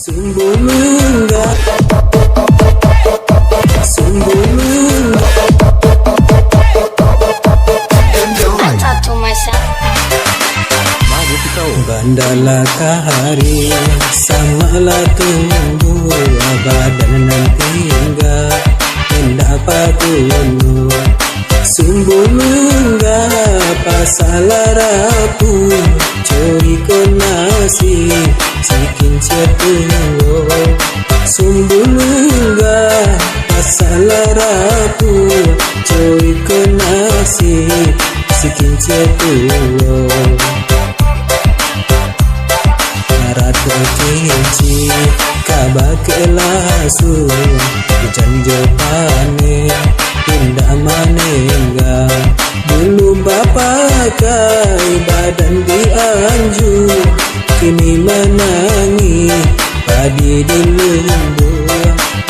Sumbulunga, Sumbulunga. I talk to myself. Bandala kahari, samalah tunggu abadan nanti hingga hendak patunu. Sumbulunga pasalah rapu, curi konasi cikin cetuwo. Sumbulunga pasalah rapu, curi konasi cikin cetuwo. Ratu cinci kabak elasu hujan jopane tindak manengga dulu bapak kai badan dianju kini menangi padi di lumbu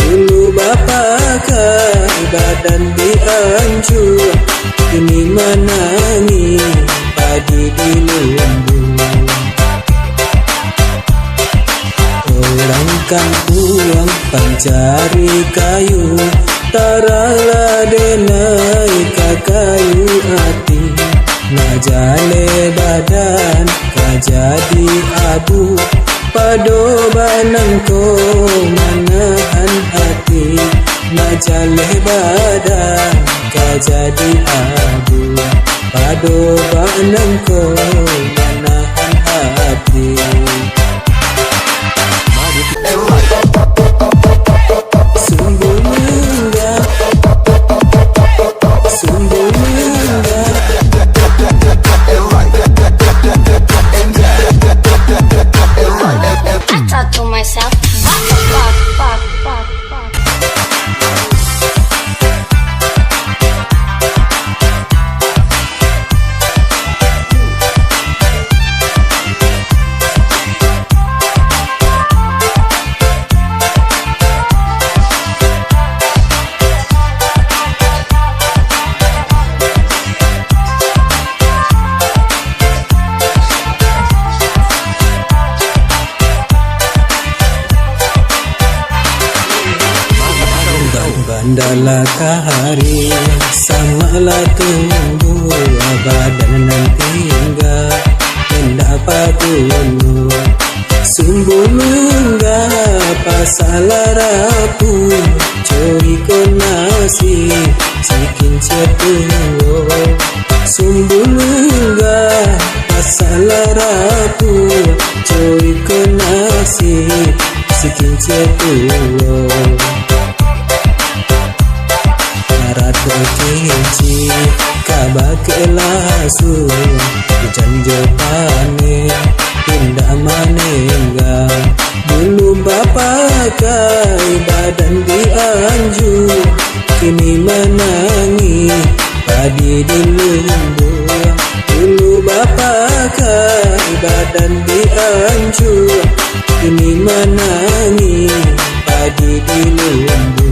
dulu bapak kai badan dianju kini menangi padi di lumbu. Orang kampung pencari kayu, taralah denai kayu hati. Najale badan kajadi abu, padobanan ko manahan hati. Najale badan kajadi abu, padobanan ko manahan hati. Sumbulunga, Sumbulunga. I talk to myself. Fuck. Bandala kahari, samalah tunggu abadan nanti hingga hendak patunu. Sumbulunga pasalah rapu, curi konasi cikin cetuwo. Sumbulunga pasalah rapu, curi konasi cikin cetuwo. Ratu cinci kabak elasu hujan jopane tindak manengga dulu bapak kai badan dianju kini menangi padi di lumbu. Dulu bapak kai badan dianju kini menangi padi di lumbu.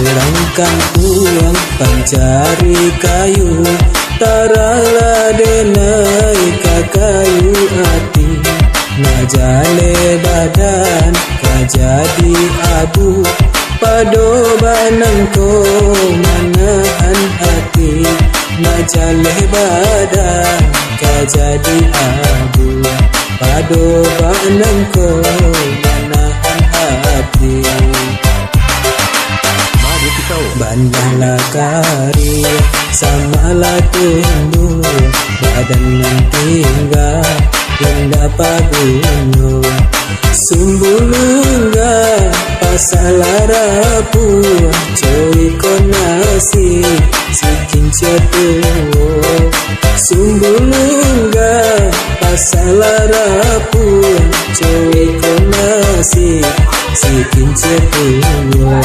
Orang kampung pencari kayu, taralah denai kayu hati. Najale badan kajadi abu, padobanan ko manahan hati. Najale badan kajadi abu, padobanan ko manahan hati. Bandala kari, samalah tumbuh badan yang tinggal hendak padunu. Sumbulunga pasalah rapu, curi konasi cikin cetuwo. Sumbulunga pasalah rapu, curi konasi cikin cetuwo.